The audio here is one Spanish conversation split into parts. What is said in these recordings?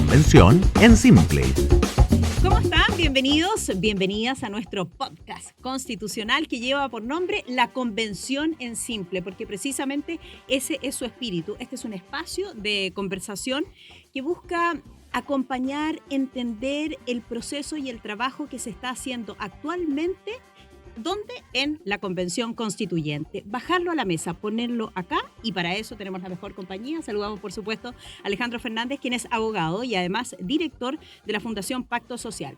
convención en simple. ¿Cómo están? Bienvenidos, bienvenidas a nuestro podcast constitucional que lleva por nombre La Convención en Simple, porque precisamente ese es su espíritu. Este es un espacio de conversación que busca acompañar, entender el proceso y el trabajo que se está haciendo actualmente. ¿Dónde? En la Convención Constituyente. Bajarlo a la mesa, ponerlo acá, y para eso tenemos la mejor compañía. Saludamos, por supuesto, a Alejandro Fernández, quien es abogado y además director de la Fundación Pacto Social.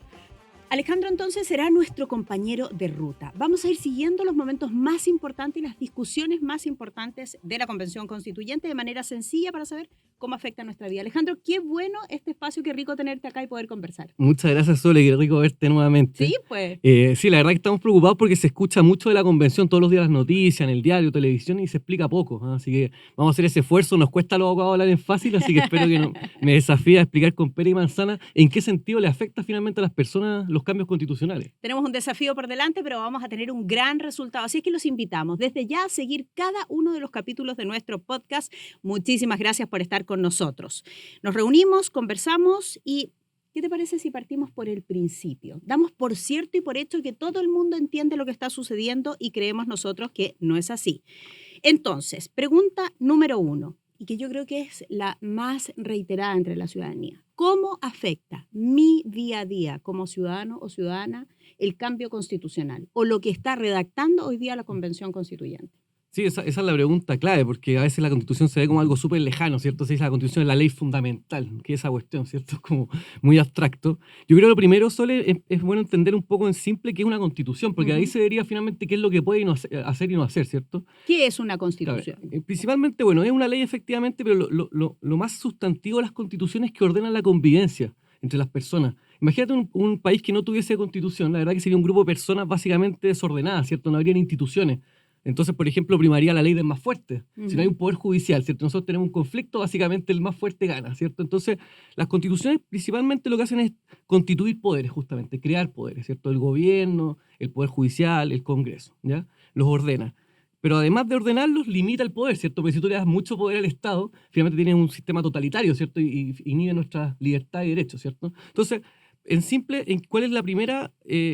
Alejandro, entonces, será nuestro compañero de ruta. Vamos a ir siguiendo los momentos más importantes y las discusiones más importantes de la Convención Constituyente de manera sencilla para saber cómo afecta nuestra vida. Alejandro, qué bueno este espacio, qué rico tenerte acá y poder conversar. Muchas gracias, Sole, qué rico verte nuevamente. Sí, pues. Sí, la verdad que estamos preocupados porque se escucha mucho de la convención todos los días, las noticias, en el diario, televisión, y se explica poco, ¿eh? Así que vamos a hacer ese esfuerzo. Nos cuesta a los abogados hablar en fácil, así que espero que me desafíe a explicar con pera y manzana en qué sentido le afecta finalmente a las personas los cambios constitucionales. Tenemos un desafío por delante, pero vamos a tener un gran resultado. Así es que los invitamos desde ya a seguir cada uno de los capítulos de nuestro podcast. Muchísimas gracias por estar con nosotros. Nos reunimos, conversamos y ¿qué te parece si partimos por el principio? Damos por cierto y por hecho que todo el mundo entiende lo que está sucediendo y creemos nosotros que no es así. Entonces, pregunta número 1, y que yo creo que es la más reiterada entre la ciudadanía. ¿Cómo afecta mi día a día como ciudadano o ciudadana el cambio constitucional o lo que está redactando hoy día la Convención Constituyente? Sí, esa es la pregunta clave, porque a veces la Constitución se ve como algo súper lejano, ¿cierto? Se dice la Constitución es la ley fundamental, que es esa cuestión, ¿cierto? Es como muy abstracto. Yo creo que lo primero, Sole, es bueno entender un poco en simple qué es una Constitución, porque ahí se vería finalmente qué es lo que puede hacer y no hacer, ¿cierto? ¿Qué es una Constitución? Claro, principalmente, bueno, es una ley efectivamente, pero lo más sustantivo de las constituciones que ordenan la convivencia entre las personas. Imagínate un país que no tuviese constitución, la verdad que sería un grupo de personas básicamente desordenadas, ¿cierto? No habrían instituciones. Entonces, por ejemplo, primaría la ley del más fuerte. Si no hay un poder judicial, ¿cierto? Nosotros tenemos un conflicto, básicamente el más fuerte gana, ¿cierto? Entonces, las constituciones principalmente lo que hacen es constituir poderes, justamente, crear poderes, ¿cierto? El gobierno, el poder judicial, el Congreso, ¿ya? Los ordena. Pero además de ordenarlos, limita el poder, ¿cierto? Porque si tú le das mucho poder al Estado, finalmente tienes un sistema totalitario, ¿cierto? Y inhibe nuestra libertad y derechos, ¿cierto? Entonces, en simple, ¿cuál es el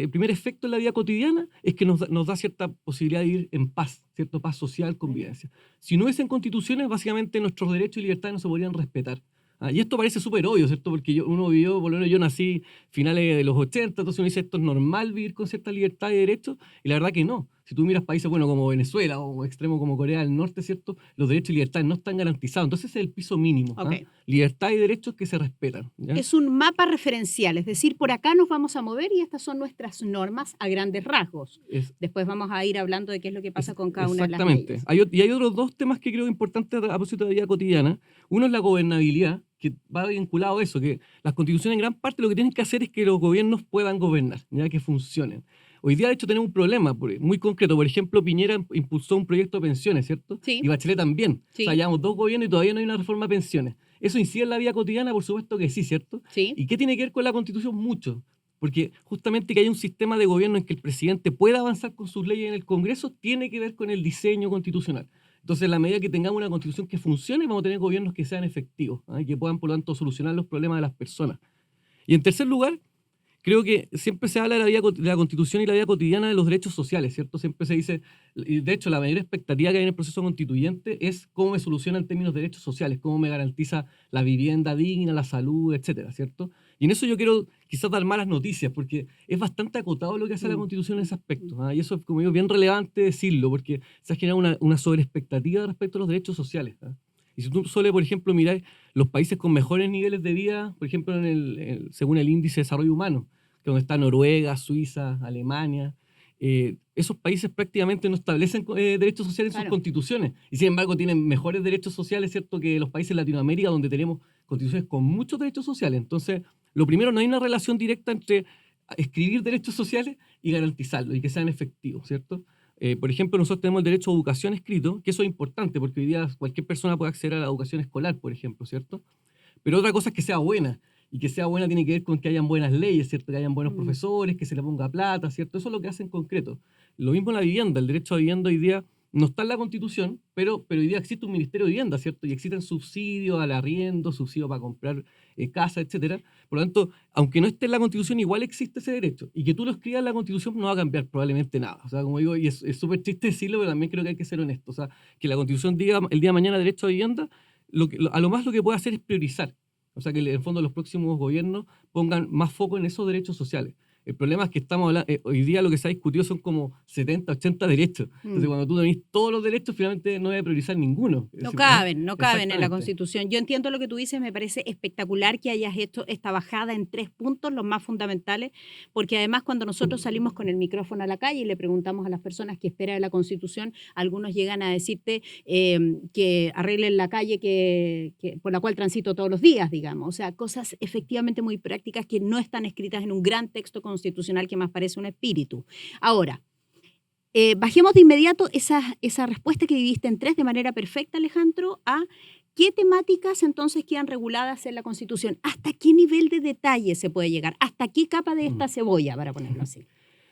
primer efecto en la vida cotidiana? Es que nos da cierta posibilidad de vivir en paz, ¿cierto? Paz social, convivencia. Si no hubiesen constituciones, básicamente nuestros derechos y libertades no se podrían respetar. Y esto parece súper obvio, ¿cierto? Porque uno vivió, por lo menos yo nací finales de los 80, entonces uno dice esto es normal vivir con cierta libertad y derechos, y la verdad que no. Si tú miras países, bueno, como Venezuela o extremo como Corea del Norte, ¿cierto? Los derechos y libertades no están garantizados. Entonces ese es el piso mínimo. Okay. Libertad y derechos que se respetan, ¿ya? Es un mapa referencial, es decir, por acá nos vamos a mover y estas son nuestras normas a grandes rasgos. Después vamos a ir hablando de qué es lo que pasa con cada una de las leyes. Exactamente. Hay otros dos temas que creo importantes a propósito de la vida cotidiana. Uno es la gobernabilidad, que va vinculado a eso, que las constituciones en gran parte lo que tienen que hacer es que los gobiernos puedan gobernar, ya que funcionen. Hoy día, de hecho, tenemos un problema muy concreto. Por ejemplo, Piñera impulsó un proyecto de pensiones, ¿cierto? Sí. Y Bachelet también. Sí. O sea, llevamos 2 gobiernos y todavía no hay una reforma de pensiones. ¿Eso incide en la vida cotidiana? Por supuesto que sí, ¿cierto? Sí. ¿Y qué tiene que ver con la Constitución? Mucho. Porque justamente que haya un sistema de gobierno en que el presidente pueda avanzar con sus leyes en el Congreso tiene que ver con el diseño constitucional. Entonces, en la medida que tengamos una Constitución que funcione, vamos a tener gobiernos que sean efectivos, y que puedan, por lo tanto, solucionar los problemas de las personas. Y en tercer lugar, creo que siempre se habla de la Constitución y la vida cotidiana de los derechos sociales, ¿cierto? Siempre se dice, y de hecho la mayor expectativa que hay en el proceso constituyente es cómo me soluciona en términos de derechos sociales, cómo me garantiza la vivienda digna, la salud, etcétera, ¿cierto? Y en eso yo quiero quizás dar malas noticias, porque es bastante acotado lo que hace la Constitución en ese aspecto, y eso es, como digo, bien relevante decirlo, porque se ha generado una sobreexpectativa respecto a los derechos sociales. Y si tú suele, por ejemplo, mirar los países con mejores niveles de vida, por ejemplo, según el Índice de Desarrollo Humano, que donde está Noruega, Suiza, Alemania, esos países prácticamente no establecen derechos sociales en sus constituciones. Y sin embargo tienen mejores derechos sociales, ¿cierto?, que los países de Latinoamérica, donde tenemos constituciones con muchos derechos sociales. Entonces, lo primero, no hay una relación directa entre escribir derechos sociales y garantizarlos y que sean efectivos, ¿cierto? Por ejemplo, nosotros tenemos el derecho a educación escrito, que eso es importante porque hoy día cualquier persona puede acceder a la educación escolar, por ejemplo, ¿cierto? Pero otra cosa es que sea buena, y que sea buena tiene que ver con que hayan buenas leyes, ¿cierto? Que hayan buenos profesores, que se le ponga plata, ¿cierto? Eso es lo que hace en concreto. Lo mismo en la vivienda, el derecho a vivienda hoy día no está en la Constitución, pero hoy día existe un Ministerio de Vivienda, ¿cierto? Y existen subsidios al arriendo, subsidios para comprar casa, etcétera. Por lo tanto, aunque no esté en la Constitución, igual existe ese derecho. Y que tú lo escribas en la Constitución no va a cambiar probablemente nada. O sea, como digo, y es súper triste decirlo, pero también creo que hay que ser honesto. O sea, que la Constitución diga el día de mañana derecho a vivienda, a lo más lo que puede hacer es priorizar. O sea, que en el fondo los próximos gobiernos pongan más foco en esos derechos sociales. El problema es que estamos hablando, hoy día lo que se ha discutido son como 70, 80 derechos. Entonces, cuando tú tenés todos los derechos, finalmente no debe priorizar ninguno. No caben en la Constitución. Yo entiendo lo que tú dices, me parece espectacular que hayas hecho esta bajada en 3 puntos, los más fundamentales, porque además cuando nosotros salimos con el micrófono a la calle y le preguntamos a las personas qué espera de la Constitución, algunos llegan a decirte que arreglen la calle por la cual transito todos los días, digamos. O sea, cosas efectivamente muy prácticas que no están escritas en un gran texto constitucional que más parece un espíritu. Ahora, bajemos de inmediato esa respuesta que viviste en 3 de manera perfecta, Alejandro, a qué temáticas entonces quedan reguladas en la Constitución, hasta qué nivel de detalle se puede llegar, hasta qué capa de esta cebolla, para ponerlo así.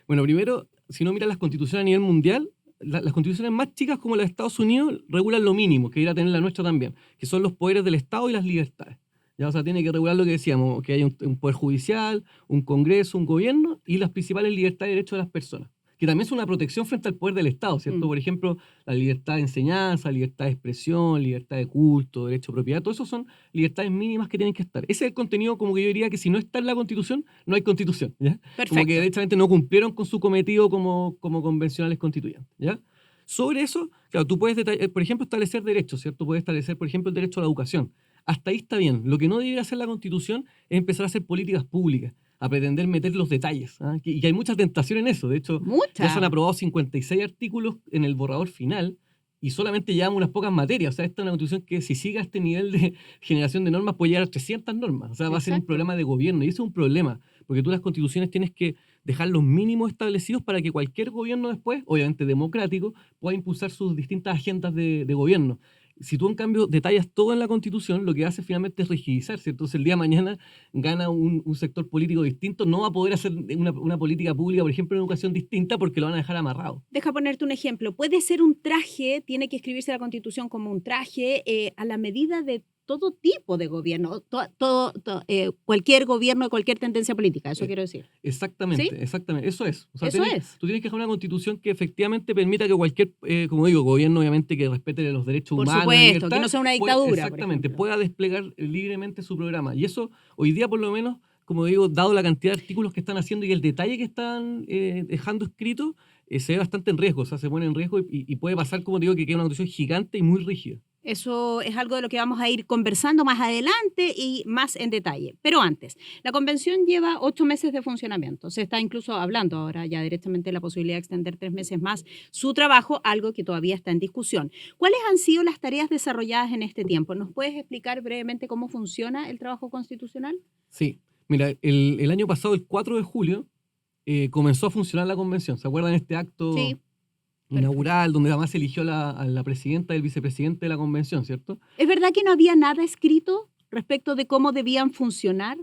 Bueno, primero, si no miras las constituciones a nivel mundial, las constituciones más chicas como la de Estados Unidos regulan lo mínimo, que irá a tener la nuestra también, que son los poderes del Estado y las libertades. Ya, o sea, tiene que regular lo que decíamos, que hay un poder judicial, un congreso, un gobierno y las principales libertades y derechos de las personas, que también es una protección frente al poder del Estado, ¿cierto? Por ejemplo, la libertad de enseñanza, libertad de expresión, libertad de culto, derecho a propiedad, todo eso son libertades mínimas que tienen que estar. Ese es el contenido, como que yo diría que si no está en la Constitución, no hay Constitución, ¿ya? Perfecto. Como que derechamente no cumplieron con su cometido como convencionales constituyentes, ¿ya? Sobre eso, claro, tú puedes, por ejemplo, establecer derechos, ¿cierto? Puedes establecer, por ejemplo, el derecho a la educación. Hasta ahí está bien. Lo que no debería hacer la Constitución es empezar a hacer políticas públicas, a pretender meter los detalles. Y que hay mucha tentación en eso. De hecho, ya se han aprobado 56 artículos en el borrador final y solamente llevamos unas pocas materias. O sea, esta es una Constitución que si sigue a este nivel de generación de normas puede llegar a 300 normas. O sea, va a ser un problema de gobierno. Y eso es un problema, porque tú las constituciones tienes que dejar los mínimos establecidos para que cualquier gobierno después, obviamente democrático, pueda impulsar sus distintas agendas de gobierno. Si tú, en cambio, detallas todo en la Constitución, lo que hace finalmente es rigidizarse. Entonces, el día de mañana gana un sector político distinto, no va a poder hacer una política pública, por ejemplo, en educación distinta, porque lo van a dejar amarrado. Deja ponerte un ejemplo. Puede ser un traje, tiene que escribirse la Constitución como un traje a la medida de todo tipo de gobierno, cualquier gobierno, cualquier tendencia política, eso quiero decir. Exactamente, ¿Sí? exactamente, eso es. O sea, Eso es. Tú tienes que dejar una Constitución que efectivamente permita que cualquier, como digo, gobierno obviamente que respete los derechos humanos. Por supuesto, que no sea una dictadura. Exactamente, pueda desplegar libremente su programa. Y eso, hoy día por lo menos, como digo, dado la cantidad de artículos que están haciendo y el detalle que están dejando escrito, se ve bastante en riesgo, o sea, se pone en riesgo y puede pasar, como digo, que quede una Constitución gigante y muy rígida. Eso es algo de lo que vamos a ir conversando más adelante y más en detalle. Pero antes, la convención lleva 8 meses de funcionamiento. Se está incluso hablando ahora ya directamente de la posibilidad de extender 3 meses más su trabajo, algo que todavía está en discusión. ¿Cuáles han sido las tareas desarrolladas en este tiempo? ¿Nos puedes explicar brevemente cómo funciona el trabajo constitucional? Sí, mira, el año pasado, el 4 de julio, comenzó a funcionar la convención. ¿Se acuerdan de este acto? Sí. Inaugural, donde además se eligió a la presidenta y el vicepresidente de la convención, ¿cierto? ¿Es verdad que no había nada escrito respecto de cómo debían funcionar?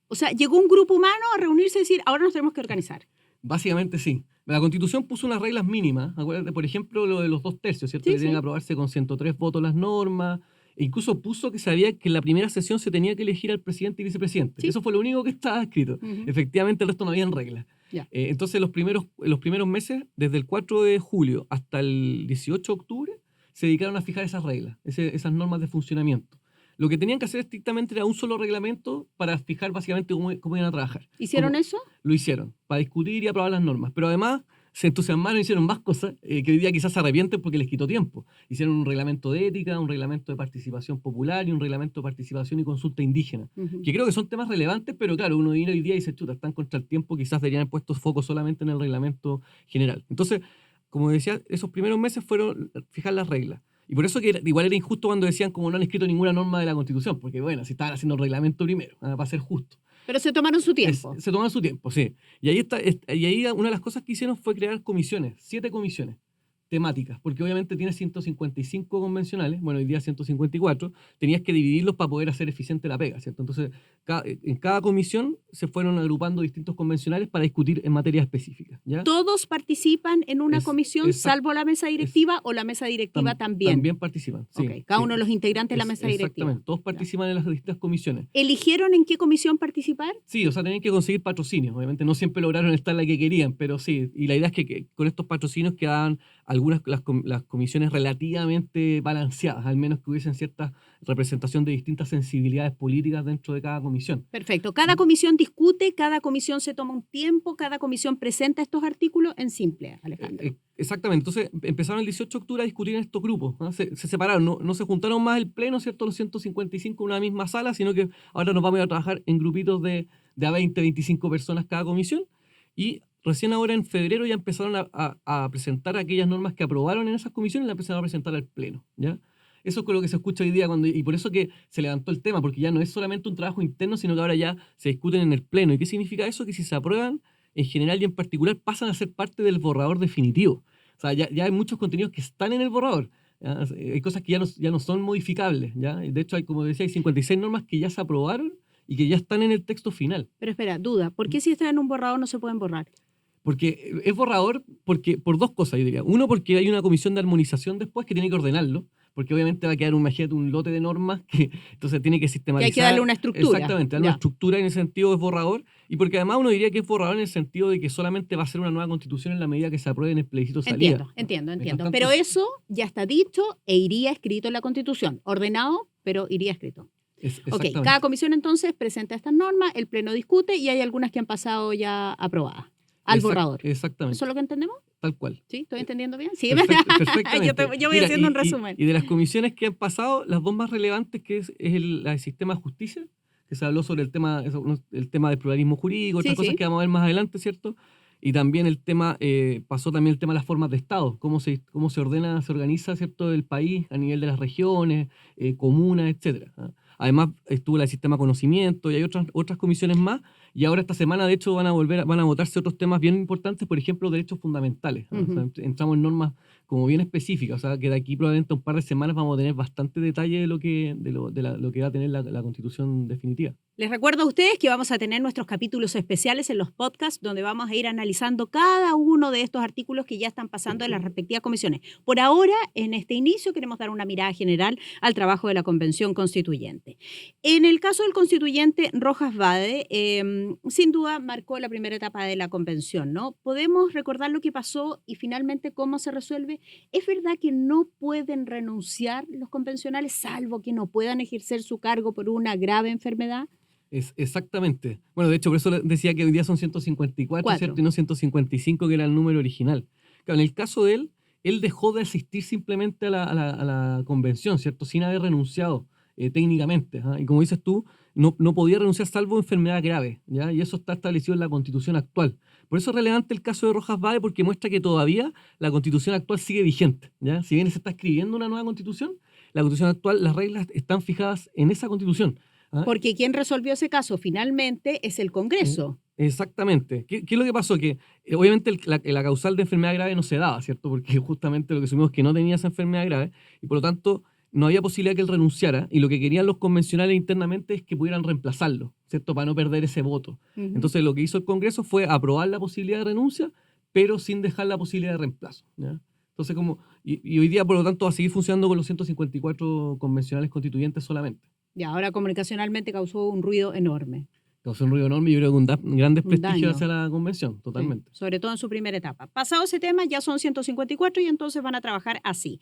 O sea, llegó un grupo humano a reunirse y decir, ahora nos tenemos que organizar. Básicamente sí. La Constitución puso unas reglas mínimas, acuérdate, por ejemplo, lo de los 2/3, ¿cierto? Sí, que tienen que aprobarse con 103 votos las normas. E incluso puso que sabía que en la primera sesión se tenía que elegir al presidente y vicepresidente. Sí. Eso fue lo único que estaba escrito. Efectivamente, el resto no habían reglas. Entonces, los primeros meses, desde el 4 de julio hasta el 18 de octubre, se dedicaron a fijar esas reglas, esas normas de funcionamiento. Lo que tenían que hacer estrictamente era un solo reglamento para fijar básicamente cómo iban a trabajar. ¿Hicieron eso? Lo hicieron, para discutir y aprobar las normas. Pero además se entusiasmaron y hicieron más cosas que hoy día quizás se arrepienten porque les quitó tiempo. Hicieron un reglamento de ética, un reglamento de participación popular y un reglamento de participación y consulta indígena, que creo que son temas relevantes, pero claro, uno viene hoy día y dice, chuta, están contra el tiempo, quizás deberían haber puesto foco solamente en el reglamento general. Entonces, como decía, esos primeros meses fueron fijar las reglas. Y por eso que igual era injusto cuando decían como no han escrito ninguna norma de la Constitución, porque bueno, si estaban haciendo el reglamento primero, para ser justo. Pero se tomaron su tiempo. Se tomaron su tiempo, sí. Y ahí una de las cosas que hicieron fue crear comisiones, 7 comisiones, temáticas, porque obviamente tienes 155 convencionales, bueno, hoy día 154, tenías que dividirlos para poder hacer eficiente la pega, ¿cierto? Entonces, en cada comisión se fueron agrupando distintos convencionales para discutir en materias específicas, ¿ya? ¿Todos participan en una comisión, salvo la mesa directiva, o la mesa directiva también? También participan, sí. Okay. Cada uno de los integrantes de la mesa directiva. Exactamente, todos participan en las distintas comisiones. ¿Eligieron en qué comisión participar? Sí, o sea, tenían que conseguir patrocinios. Obviamente no siempre lograron estar la que querían, pero sí. Y la idea es que con estos patrocinios quedaban las comisiones relativamente balanceadas, al menos que hubiesen cierta representación de distintas sensibilidades políticas dentro de cada comisión. Perfecto. Cada comisión discute, cada comisión se toma un tiempo, cada comisión presenta estos artículos en simple, Alejandro. Exactamente. Entonces empezaron el 18 de octubre a discutir en estos grupos, ¿no? Se separaron, no se juntaron más el pleno, ¿cierto? Los 155 en una misma sala, sino que ahora nos vamos a trabajar en grupitos de a 20, 25 personas cada comisión, y recién ahora en febrero ya empezaron a presentar aquellas normas que aprobaron en esas comisiones, las empezaron a presentar al pleno, ¿ya? Eso es con lo que se escucha hoy día, y por eso que se levantó el tema, porque ya no es solamente un trabajo interno, sino que ahora ya se discuten en el pleno. ¿Y qué significa eso? Que si se aprueban, en general y en particular, pasan a ser parte del borrador definitivo. O sea, ya hay muchos contenidos que están en el borrador. ¿Ya? Hay cosas que ya no son modificables, ¿ya? De hecho, como decía, hay 56 normas que ya se aprobaron y que ya están en el texto final. Pero espera, duda, ¿por qué si están en un borrador no se pueden borrar? Porque es borrador por dos cosas, yo diría. Uno, porque hay una comisión de armonización después que tiene que ordenarlo, porque obviamente va a quedar un lote de normas que entonces tiene que sistematizar. Y hay que darle una estructura. Exactamente, darle una estructura, en ese sentido es borrador, y porque además uno diría que es borrador en el sentido de que solamente va a ser una nueva constitución en la medida que se apruebe en el plebiscito salida. Entiendo. Pero eso ya está dicho e iría escrito en la constitución, ordenado, pero iría escrito. Okay. Cada comisión entonces presenta estas normas, el pleno discute y hay algunas que han pasado ya aprobadas al borrador. Exactamente. ¿Eso es lo que entendemos? Tal cual. ¿Sí? ¿Estoy entendiendo bien? Sí. Perfectamente. Yo voy haciendo un resumen. Y de las comisiones que han pasado, las dos más relevantes, que es el sistema de justicia, que se habló sobre el tema del pluralismo jurídico, otras cosas que vamos a ver más adelante, ¿cierto? Y también pasó también el tema de las formas de Estado, cómo se organiza, ¿cierto?, el país a nivel de las regiones, comunas, etcétera. Además, estuvo el sistema de conocimiento y hay otras comisiones más. Y ahora esta semana, de hecho, van a votarse otros temas bien importantes, por ejemplo, derechos fundamentales. O sea, entramos en normas como bien específicas. O sea, que de aquí probablemente un par de semanas vamos a tener bastante detalle de lo que va a tener la Constitución definitiva. Les recuerdo a ustedes que vamos a tener nuestros capítulos especiales en los podcasts, donde vamos a ir analizando cada uno de estos artículos que ya están pasando en las respectivas comisiones. Por ahora, en este inicio, queremos dar una mirada general al trabajo de la Convención Constituyente. En el caso del constituyente Rojas Vade, sin duda marcó la primera etapa de la convención, ¿no? ¿Podemos recordar lo que pasó y finalmente cómo se resuelve? ¿Es verdad que no pueden renunciar los convencionales, salvo que no puedan ejercer su cargo por una grave enfermedad? Exactamente. Bueno, de hecho, por eso decía que hoy día son 154, ¿cierto? Y no 155, que era el número original. Claro, en el caso de él dejó de asistir simplemente a la convención, ¿cierto? Sin haber renunciado técnicamente. ¿Eh? Y como dices tú, no podía renunciar salvo enfermedad grave, ¿ya? Y eso está establecido en la Constitución actual. Por eso es relevante el caso de Rojas Vade, porque muestra que todavía la Constitución actual sigue vigente, ¿ya? Si bien se está escribiendo una nueva Constitución, la Constitución actual, las reglas están fijadas en esa Constitución. ¿Ah? Porque quien resolvió ese caso finalmente es el Congreso. Exactamente. ¿Qué es lo que pasó? Que obviamente la causal de enfermedad grave no se daba, ¿cierto? Porque justamente lo que asumimos es que no tenía esa enfermedad grave y por lo tanto no había posibilidad que él renunciara, y lo que querían los convencionales internamente es que pudieran reemplazarlo, ¿cierto? Para no perder ese voto. Entonces lo que hizo el Congreso fue aprobar la posibilidad de renuncia, pero sin dejar la posibilidad de reemplazo, ¿ya? Entonces, y hoy día, por lo tanto, va a seguir funcionando con los 154 convencionales constituyentes solamente. Y ahora comunicacionalmente causó un ruido enorme. Causó un ruido enorme y yo creo que un gran desprestigio hacia la convención, totalmente. Sí, sobre todo en su primera etapa. Pasado ese tema, ya son 154 y entonces van a trabajar así.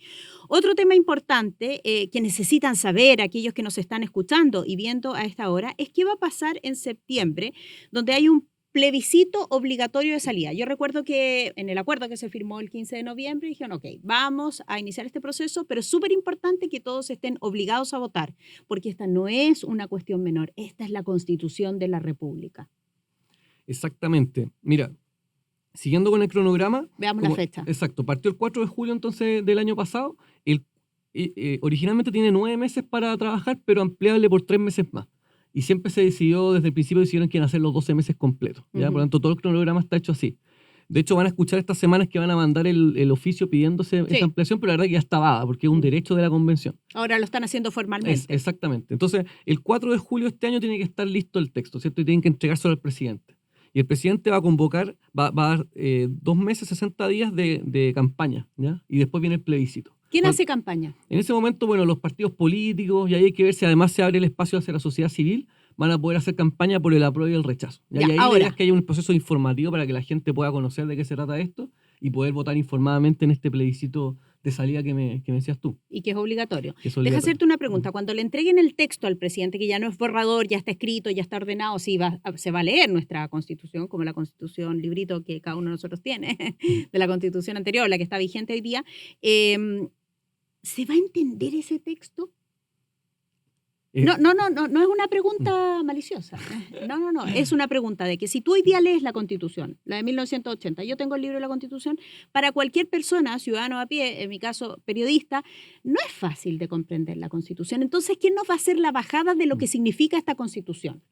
Otro tema importante que necesitan saber aquellos que nos están escuchando y viendo a esta hora es qué va a pasar en septiembre, donde hay un plebiscito obligatorio de salida. Yo recuerdo que en el acuerdo que se firmó el 15 de noviembre dijeron, ok, vamos a iniciar este proceso, pero es súper importante que todos estén obligados a votar, porque esta no es una cuestión menor, esta es la Constitución de la República. Exactamente. Mira, siguiendo con el cronograma... Veamos la fecha. Exacto, partió el 4 de julio entonces del año pasado. Originalmente tiene 9 meses para trabajar, pero ampliable por 3 meses más. Y siempre se decidió, desde el principio decidieron que iban a hacer los 12 meses completos, ¿ya? Por lo tanto, todo el cronograma está hecho así. De hecho, van a escuchar estas semanas que van a mandar el oficio pidiéndose Sí. esa ampliación, pero la verdad que ya está dada, porque es un derecho de la convención. Ahora lo están haciendo formalmente. Exactamente. Entonces, el 4 de julio de este año tiene que estar listo el texto, ¿cierto? Y tienen que entregárselo al presidente. Y el presidente va a convocar, va a dar 2 meses, 60 días de campaña, ¿ya? Y después viene el plebiscito. ¿Quién hace campaña? En ese momento, bueno, los partidos políticos, y ahí hay que ver si además se abre el espacio hacia la sociedad civil, van a poder hacer campaña por el apruebo y el rechazo. Ya, Y ahí la ahora. idea es que haya un proceso informativo para que la gente pueda conocer de qué se trata esto y poder votar informadamente en este plebiscito de salida que me decías tú. Y que es obligatorio. Que es Deja obligatorio. hacerte una pregunta. Cuando le entreguen el texto al presidente, que ya no es borrador, ya está escrito, ya está ordenado, sí, se va a leer nuestra Constitución, como la Constitución, librito que cada uno de nosotros tiene, de la Constitución anterior, la que está vigente hoy día, ¿se va a entender ese texto? No es una pregunta maliciosa. No, es una pregunta de que si tú hoy día lees la Constitución, la de 1980, yo tengo el libro de la Constitución, para cualquier persona, ciudadano a pie, en mi caso periodista, no es fácil de comprender la Constitución. Entonces, ¿quién nos va a hacer la bajada de lo que significa esta Constitución?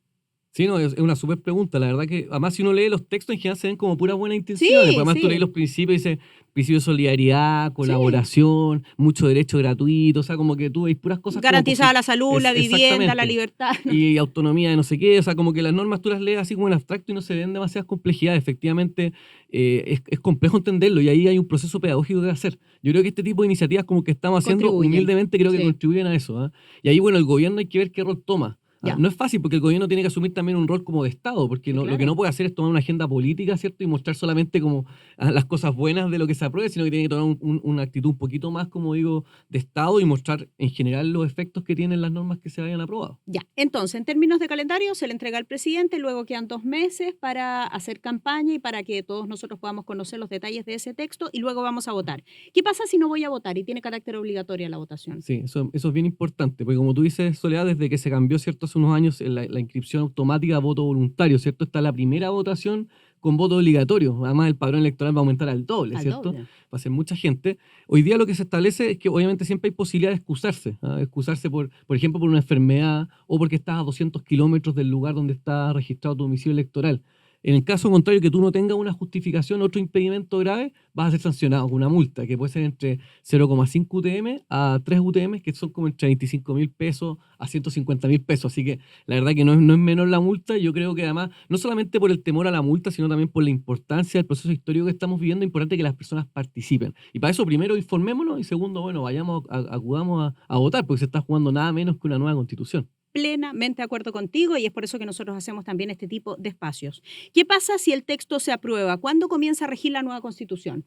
Sí, no, es una súper pregunta. La verdad que, además, si uno lee los textos, en general se ven como puras buenas intenciones. Sí, Además, tú sí. lees los principios y dice principio de solidaridad, colaboración, mucho derecho gratuito, o sea, como que tú ves puras cosas como Garantizada la salud, la vivienda, exactamente. la libertad. Y autonomía de no sé qué, o sea, como que las normas tú las lees así como en abstracto y no se ven demasiadas complejidades. Efectivamente, es complejo entenderlo y ahí hay un proceso pedagógico que hacer. Yo creo que este tipo de iniciativas como que estamos haciendo Contribuyen. humildemente creo que Sí. contribuyen a eso. ¿Ah? Y ahí, bueno, el gobierno hay que ver qué rol toma. Ya. No es fácil porque el gobierno tiene que asumir también un rol como de Estado, porque Sí, lo que claro. no puede hacer es tomar una agenda política, ¿cierto? Y mostrar solamente como las cosas buenas de lo que se apruebe, sino que tiene que tomar una actitud un poquito más, como digo, de Estado y mostrar en general los efectos que tienen las normas que se hayan aprobado. Ya, entonces, en términos de calendario, se le entrega al presidente, luego quedan 2 meses para hacer campaña y para que todos nosotros podamos conocer los detalles de ese texto y luego vamos a votar. ¿Qué pasa si no voy a votar y tiene carácter obligatorio la votación? Sí, eso es bien importante, porque como tú dices, Soledad, desde que se cambió, ¿cierto? Hace unos años la inscripción automática a voto voluntario, ¿cierto? Está la primera votación con voto obligatorio. Además, el padrón electoral va a aumentar al doble, Al ¿cierto? doble. Va a ser mucha gente. Hoy día lo que se establece es que obviamente siempre hay posibilidad de excusarse. ¿Ah? Excusarse, por ejemplo, por una enfermedad o porque estás a 200 kilómetros del lugar donde está registrado tu domicilio electoral. En el caso contrario, que tú no tengas una justificación, otro impedimento grave, vas a ser sancionado con una multa que puede ser entre 0,5 UTM a 3 UTM, que son como entre 25.000 pesos a 150.000 pesos. Así que la verdad que no es menor la multa. Yo creo que además, no solamente por el temor a la multa, sino también por la importancia del proceso histórico que estamos viviendo, es importante que las personas participen. Y para eso, primero, informémonos y segundo, bueno, acudamos a votar, porque se está jugando nada menos que una nueva constitución. Plenamente de acuerdo contigo y es por eso que nosotros hacemos también este tipo de espacios. ¿Qué pasa si el texto se aprueba? ¿Cuándo comienza a regir la nueva Constitución?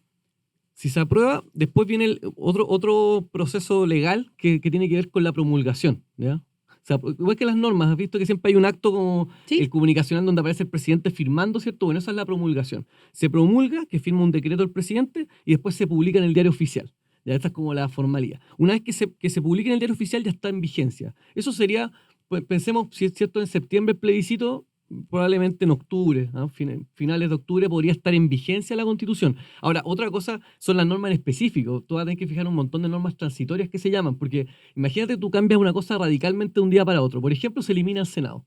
Si se aprueba, después viene otro proceso legal que tiene que ver con la promulgación, ¿ya? O sea, igual que las normas, has visto que siempre hay un acto como ¿Sí? el comunicacional donde aparece el presidente firmando, ¿cierto? Bueno, esa es la promulgación. Se promulga, que firma un decreto el presidente, y después se publica en el diario oficial. Ya esta es como la formalidad. Una vez que se publique en el diario oficial ya está en vigencia. Eso sería, pues, pensemos, si es cierto, en septiembre el plebiscito, probablemente en octubre, ¿no? Finales de octubre podría estar en vigencia la Constitución. Ahora, otra cosa son las normas en específico. Tú vas a tener que fijar un montón de normas transitorias que se llaman, porque imagínate tú cambias una cosa radicalmente de un día para otro. Por ejemplo, se elimina el Senado.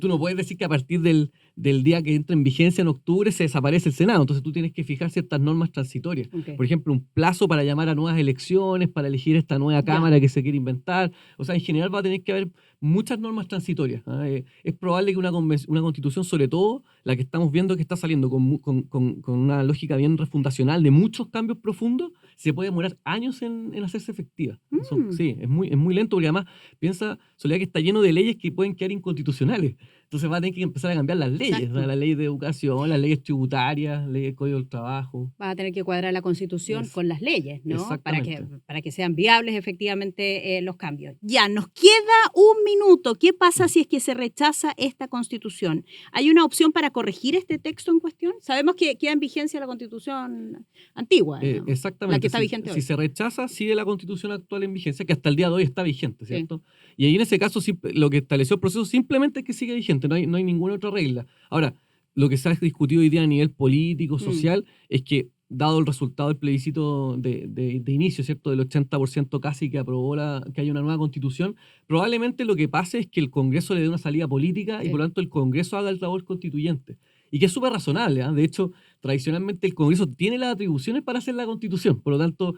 Tú no puedes decir que a partir del día que entra en vigencia en octubre se desaparece el Senado. Entonces tú tienes que fijar ciertas normas transitorias. Okay. Por ejemplo, un plazo para llamar a nuevas elecciones, para elegir esta nueva Cámara que se quiere inventar. O sea, en general va a tener que haber muchas normas transitorias. Es probable que una constitución, sobre todo la que estamos viendo que está saliendo con una lógica bien refundacional de muchos cambios profundos, se puede demorar años en hacerse efectiva. Sí, es muy lento porque además piensa, Soledad, que está lleno de leyes que pueden quedar inconstitucionales. Entonces va a tener que empezar a cambiar las leyes, ¿no? La ley de educación, las leyes tributarias, ley del Código del Trabajo. Va a tener que cuadrar la Constitución con las leyes, ¿no? Exactamente. Para que sean viables efectivamente los cambios. Ya, nos queda un minuto. ¿Qué pasa si es que se rechaza esta Constitución? ¿Hay una opción para corregir este texto en cuestión? Sabemos que queda en vigencia la Constitución antigua, exactamente. la que está vigente hoy. Si se rechaza, sigue la Constitución actual en vigencia, que hasta el día de hoy está vigente, ¿cierto? Sí. Y ahí en ese caso lo que estableció el proceso simplemente es que sigue vigente, no hay ninguna otra regla. Ahora, lo que se ha discutido hoy día a nivel político, social, es que dado el resultado del plebiscito de inicio, ¿cierto? Del 80% casi que aprobó que haya una nueva constitución, probablemente lo que pase es que el Congreso le dé una salida política y por lo tanto el Congreso haga el labor constituyente. Y que es súper razonable, ¿eh? De hecho, tradicionalmente el Congreso tiene las atribuciones para hacer la Constitución. Por lo tanto,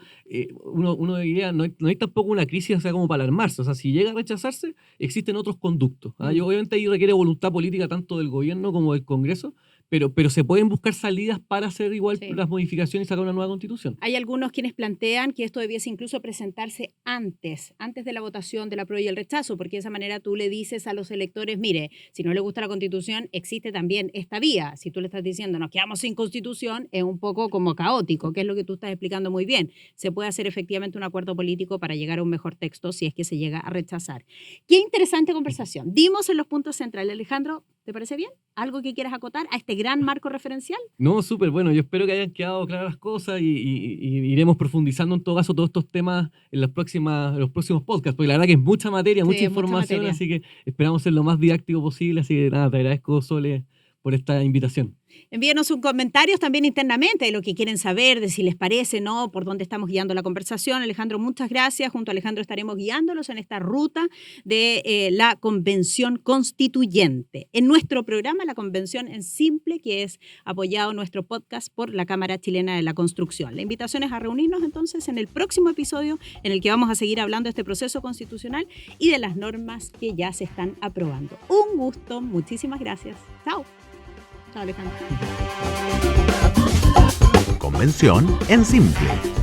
uno diría, no hay tampoco una crisis, o sea, como para alarmarse. O sea, si llega a rechazarse, existen otros conductos. Y obviamente ahí requiere voluntad política tanto del gobierno como del Congreso, pero se pueden buscar salidas para hacer igual las modificaciones y sacar una nueva Constitución. Hay algunos quienes plantean que esto debiese incluso presentarse antes de la votación del apruebo y el rechazo, porque de esa manera tú le dices a los electores, mire, si no le gusta la Constitución, existe también esta vía. Si tú le estás diciendo, nos quedamos sin Constitución, es un poco como caótico, que es lo que tú estás explicando muy bien. Se puede hacer efectivamente un acuerdo político para llegar a un mejor texto si es que se llega a rechazar. Qué interesante conversación. Dimos en los puntos centrales. Alejandro, ¿te parece bien? ¿Algo que quieras acotar a este gran marco referencial? No, súper bueno. Yo espero que hayan quedado claras las cosas y iremos profundizando en todo caso todos estos temas en los próximos podcasts, porque la verdad que es mucha materia, mucha información, así que esperamos ser lo más didáctico posible. Así que nada, te agradezco, Sole, por esta invitación. Envíenos sus comentarios también internamente de lo que quieren saber, de si les parece, ¿no? Por dónde estamos guiando la conversación. Alejandro, muchas gracias. Junto a Alejandro estaremos guiándolos en esta ruta de la Convención Constituyente. En nuestro programa, la Convención en Simple, que es apoyado nuestro podcast por la Cámara Chilena de la Construcción. La invitación es a reunirnos entonces en el próximo episodio en el que vamos a seguir hablando de este proceso constitucional y de las normas que ya se están aprobando. Un gusto. Muchísimas gracias. Chao. Chao, Alejandro. Convención en Simple.